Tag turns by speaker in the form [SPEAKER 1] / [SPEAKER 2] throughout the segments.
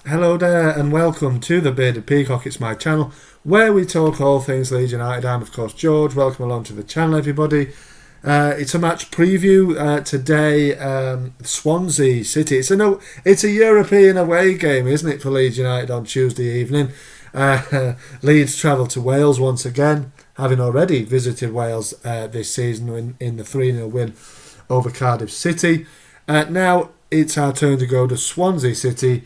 [SPEAKER 1] Hello there and welcome to the Bearded Peacock. It's my channel where we talk all things Leeds United. I'm of course George. Welcome along to the channel, everybody. It's a match preview today. Swansea City. It's a European away game, isn't it, for Leeds United on Tuesday evening? Leeds travel to Wales once again, having already visited Wales this season in the 3-0 win over Cardiff City. Now it's our turn to go to Swansea City.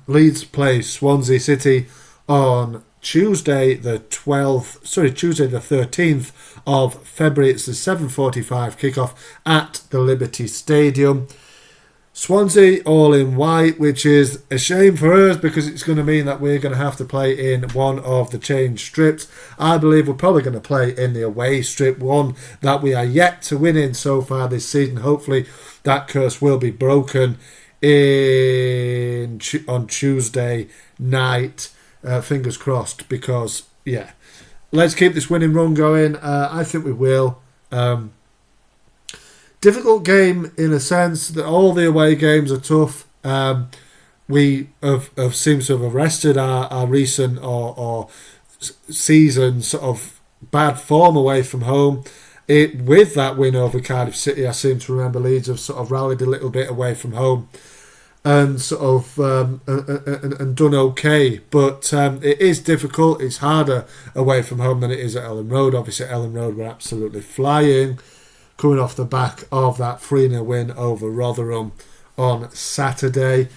[SPEAKER 1] Leeds play Swansea City on Tuesday the 13th of February. It's the 7:45 kickoff at the Liberty Stadium. Swansea all in white, which is a shame for us because it's going to mean that we're going to have to play in one of the changed strips. I believe we're probably going to play in the away strip, one that we are yet to win in so far this season. Hopefully that curse will be broken on Tuesday night. Fingers crossed, because let's keep this winning run going. I think we will. Difficult game in a sense that all the away games are tough. We have seemed to have arrested our recent or season sort of bad form away from home. With that win over Cardiff City, I seem to remember Leeds have sort of rallied a little bit away from home and sort of and done okay. But it is difficult. It's harder away from home than it is at Ellen Road. Obviously, at Ellen Road, we're absolutely flying, coming off the back of that 3-0 win over Rotherham on Saturday.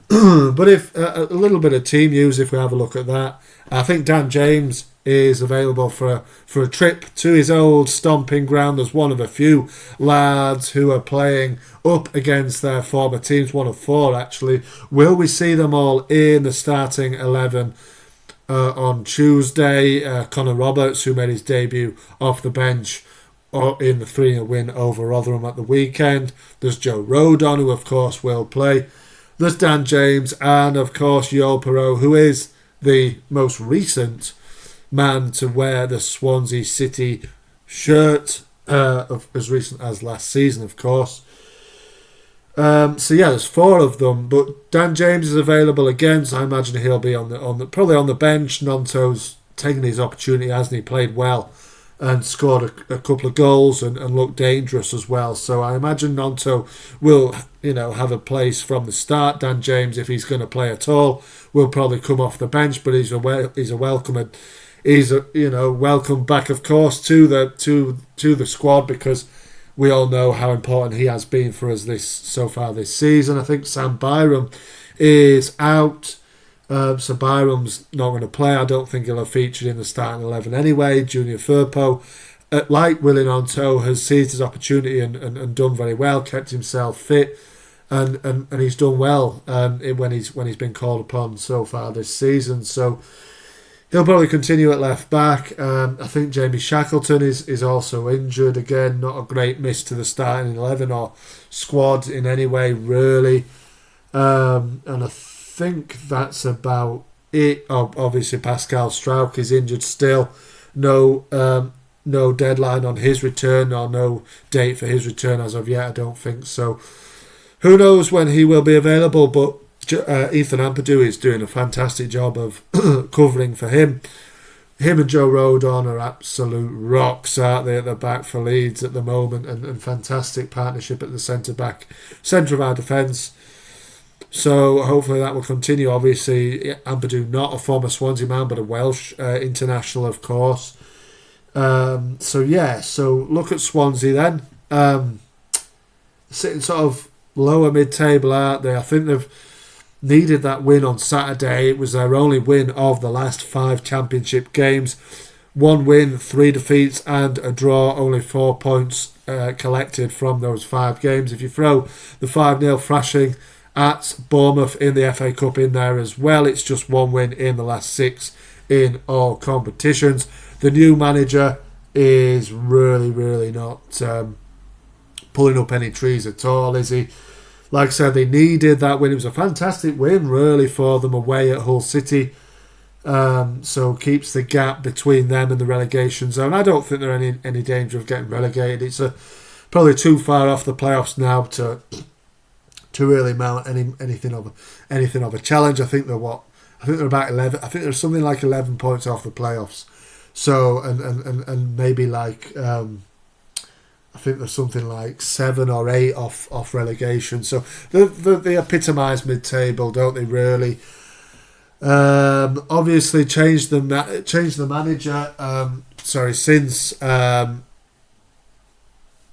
[SPEAKER 1] But if a little bit of team news, if we have a look at that, I think Dan James is available for a trip to his old stomping ground as one of a few lads who are playing up against their former teams, one of four actually. Will we see them all in the starting 11 on Tuesday? Connor Roberts, who made his debut off the bench in the 3-0 win over Rotherham at the weekend. There's Joe Rodon, who of course will play. There's Dan James, and of course Joel Perreault, who is the most recent man to wear the Swansea City shirt, as recent as last season, of course. There's four of them, but Dan James is available again, so I imagine he'll be probably on the bench. Nonto's taken his opportunity, hasn't he? Played well and scored a couple of goals and looked dangerous as well. So I imagine Nonto will, have a place from the start. Dan James, if he's going to play at all, will probably come off the bench, but he's a welcome welcome back, of course, to the squad, because we all know how important he has been for us so far this season. I think Sam Byram is out. So Byram's not going to play. I don't think he'll have featured in the starting 11 anyway. Junior Firpo, like Willie Nonto, has seized his opportunity and done very well, kept himself fit, and he's done well when he's been called upon so far this season. So he'll probably continue at left back. I think Jamie Shackleton is also injured again. Not a great miss to the starting 11 or squad in any way, really. And I think that's about it. Obviously, Pascal Struijk is injured still. No deadline on his return, or no date for his return as of yet. I don't think so. Who knows when he will be available, but Ethan Ampadu is doing a fantastic job of covering for him. Him and Joe Rodon are absolute rocks, aren't they, at the back for Leeds at the moment, and fantastic partnership at the centre of our defence. So hopefully that will continue. Obviously, Ampadu, not a former Swansea man, but a Welsh international, of course. So look at Swansea then. Sitting sort of lower mid-table, aren't they? I think they've needed that win on Saturday. It was their only win of the last 5 championship games. 1 win, 3 defeats and a draw. Only 4 points collected from those 5 games. If you throw the 5-0 thrashing at Bournemouth in the FA Cup in there as well, it's just 1 win in the last 6 in all competitions. The new manager is really not pulling up any trees at all, is he? Like I said, they needed that win. It was a fantastic win, really, for them away at Hull City. So keeps the gap between them and the relegation zone. I don't think they're any danger of getting relegated. It's probably too far off the playoffs now to to really mount anything of a challenge. I think they're about 11. I think they're something like 11 points off the playoffs. So and maybe like I think there's something like 7 or 8 off relegation. So they epitomise mid-table, don't they? Really. Obviously changed the manager.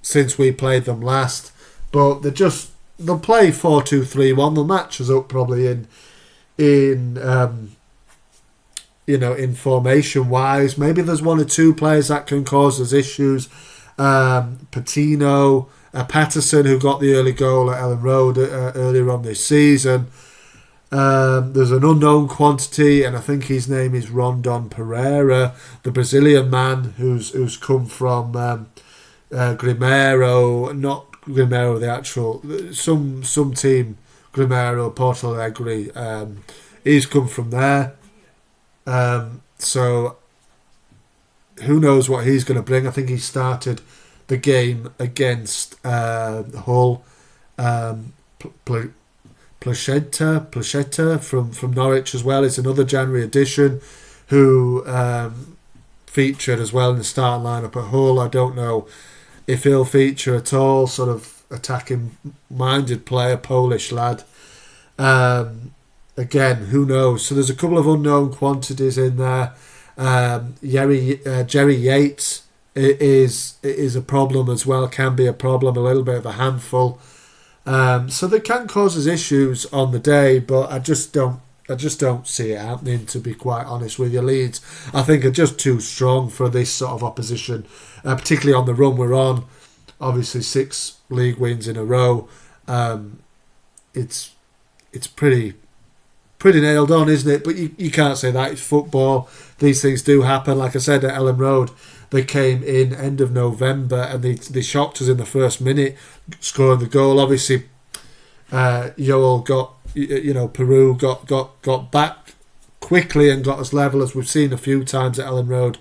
[SPEAKER 1] Since we played them last, but they'll play 4-2-3-1. They'll match us up probably in formation wise. Maybe there's 1 or 2 players that can cause us issues. Patino, Patterson, who got the early goal at Ellen Road earlier on this season. There's an unknown quantity, and I think his name is Rondon Pereira, the Brazilian man who's come from Grimero, not Grimero, the actual some team, Grimero, Porto Alegre. He's come from there. So who knows what he's going to bring? I think he started the game against Hull. Placheta from Norwich as well. It's another January addition who featured as well in the starting lineup at Hull. I don't know if he'll feature at all. Sort of attacking minded player, Polish lad. Again, who knows? So there's a couple of unknown quantities in there. Jerry Yates is a problem as well. Can be a problem, a little bit of a handful. So they can cause us issues on the day, but I just don't see it happening, to be quite honest with you. Leeds, I think, are just too strong for this sort of opposition, particularly on the run we're on. Obviously, 6 league wins in a row. It's pretty nailed on, isn't it? But you can't say that. It's football. These things do happen. Like I said, at Ellen Road, they came in end of November and they shocked us in the first minute, scoring the goal. Obviously, Joel Peru got back quickly and got us level, as we've seen a few times at Ellen Road.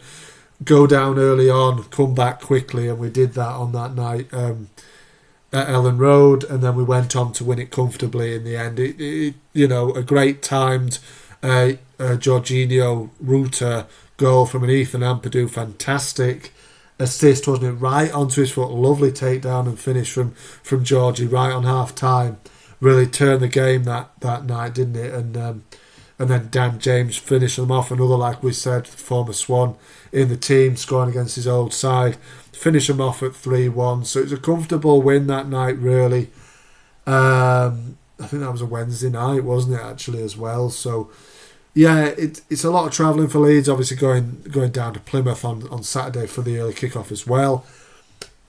[SPEAKER 1] Go down early on, come back quickly, and we did that on that night at Ellen Road, and then we went on to win it comfortably in the end. A great timed Jorginho Ruta goal from an Ethan Ampadu, fantastic assist, wasn't it? Right onto his foot, lovely takedown and finish from Georgie right on half time. Really turned the game that night, didn't it? And then Dan James finished them off. Another, like we said, former Swan in the team, scoring against his old side. Finish them off at 3-1. So it was a comfortable win that night, really. I think that was a Wednesday night, wasn't it, actually, as well? So, yeah, it's a lot of travelling for Leeds, obviously going down to Plymouth on Saturday for the early kick-off as well.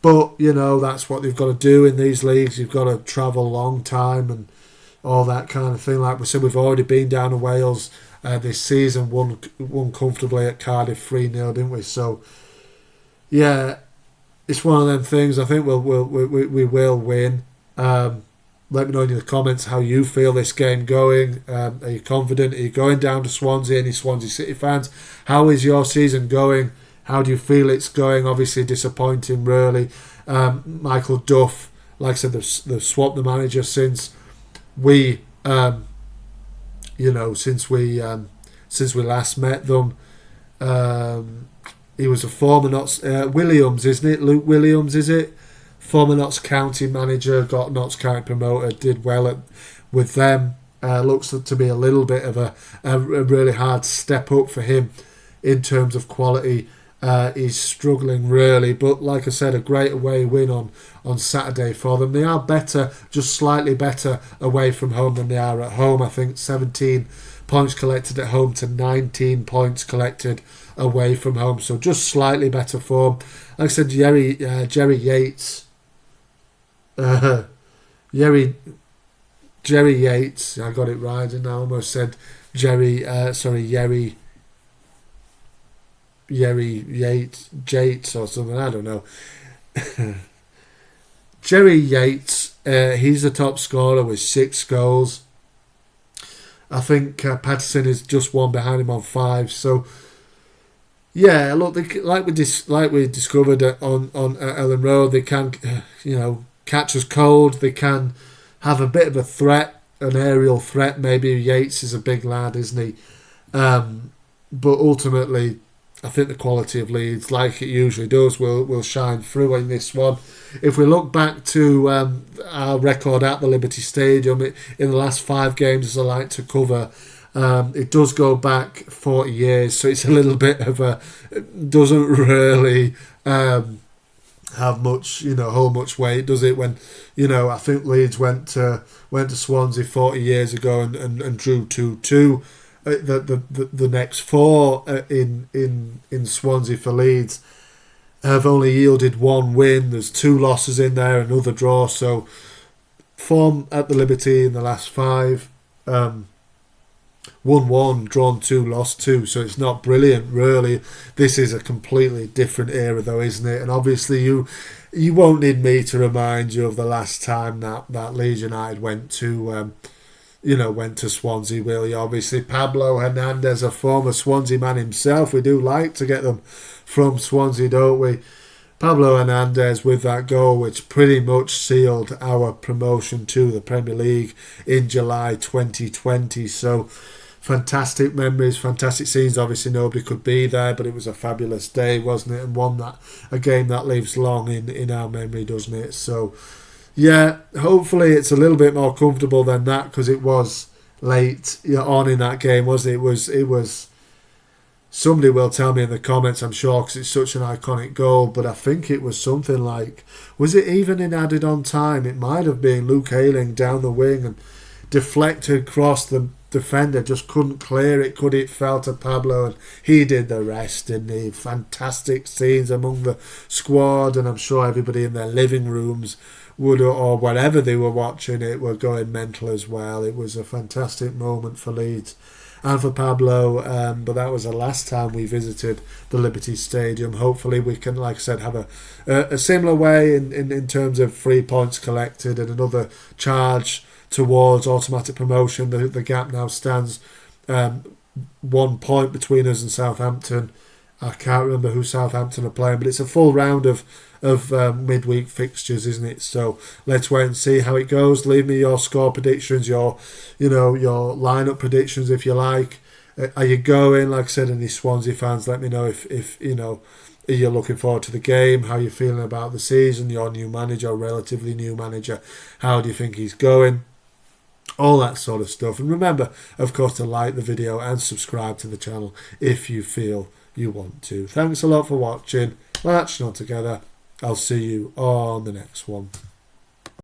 [SPEAKER 1] But, that's what they've got to do in these leagues. You've got to travel a long time and all that kind of thing. Like we said, we've already been down to Wales this season, won comfortably at Cardiff 3-0, didn't we? So, yeah, it's one of them things. I think we will win. Let me know in the comments how you feel this game going. Are you confident? Are you going down to Swansea? Any Swansea City fans? How is your season going? How do you feel it's going? Obviously disappointing, really. Michael Duff, like I said, they've swapped the manager since we last met them. He was a former Notts Williams, isn't it? Luke Williams, is it? Former Notts County manager, got Notts County promoted, did well with them. Looks to be a little bit of a really hard step up for him in terms of quality. He's struggling really, but like I said, a great away win on Saturday for them. They are better, just slightly better away from home than they are at home. I think 17 points collected at home to 19 points collected away from home, so just slightly better form. Like I said, Jerry Yates, Jerry Yates, I got it right, and I almost said Jerry Yates or something, I don't know. Jerry Yates, he's the top scorer with 6 goals. I think Patterson is just one behind him on 5. So yeah, look, like we discovered on Ellen Road, they can catch us cold. They can have a bit of a threat, an aerial threat. Maybe Yates is a big lad, isn't he? But ultimately, I think the quality of Leeds, like it usually does, will shine through in this one. If we look back to our record at the Liberty Stadium, in the last 5 games, as I like to cover, it does go back 40 years, so it's a little bit of a... doesn't really have much, hold much weight, does it? When, I think Leeds went to Swansea 40 years ago and drew 2-2. The next 4 in Swansea for Leeds have only yielded 1 win. There's 2 losses in there, another draw. So form at the Liberty in the last 5, won 1, drawn 2, lost 2. So it's not brilliant, really. This is a completely different era, though, isn't it? And obviously you won't need me to remind you of the last time that Leeds United went to Swansea, will you? Obviously, Pablo Hernandez, a former Swansea man himself. We do like to get them from Swansea, don't we? Pablo Hernandez with that goal, which pretty much sealed our promotion to the Premier League in July 2020. So, fantastic memories, fantastic scenes. Obviously, nobody could be there, but it was a fabulous day, wasn't it? And a game that lives long in our memory, doesn't it? So, yeah, hopefully it's a little bit more comfortable than that, because it was late on in that game, wasn't it? It was. Somebody will tell me in the comments, I'm sure, because it's such an iconic goal. But I think it was something like, was it even in added on time? It might have been Luke Ayling down the wing and deflected across. The defender just couldn't clear it, could it? Fell to Pablo, and he did the rest, didn't he? Fantastic scenes among the squad, and I'm sure everybody in their living rooms would, or wherever they were watching it, were going mental as well. It was a fantastic moment for Leeds and for Pablo, but that was the last time we visited the Liberty Stadium. Hopefully we can, like I said, have a similar way in terms of 3 points collected and another charge towards automatic promotion. The gap now stands 1 point between us and Southampton. I can't remember who Southampton are playing, but it's a full round of midweek fixtures, isn't it? So let's wait and see how it goes. Leave me your score predictions, your lineup predictions, if you like. Are you going? Like I said, any Swansea fans, let me know if you're looking forward to the game, how you're feeling about the season, your new manager, relatively new manager, how do you think he's going? All that sort of stuff. And remember, of course, to like the video and subscribe to the channel if you feel you want to. Thanks a lot for watching. Latching on together. I'll see you on the next one.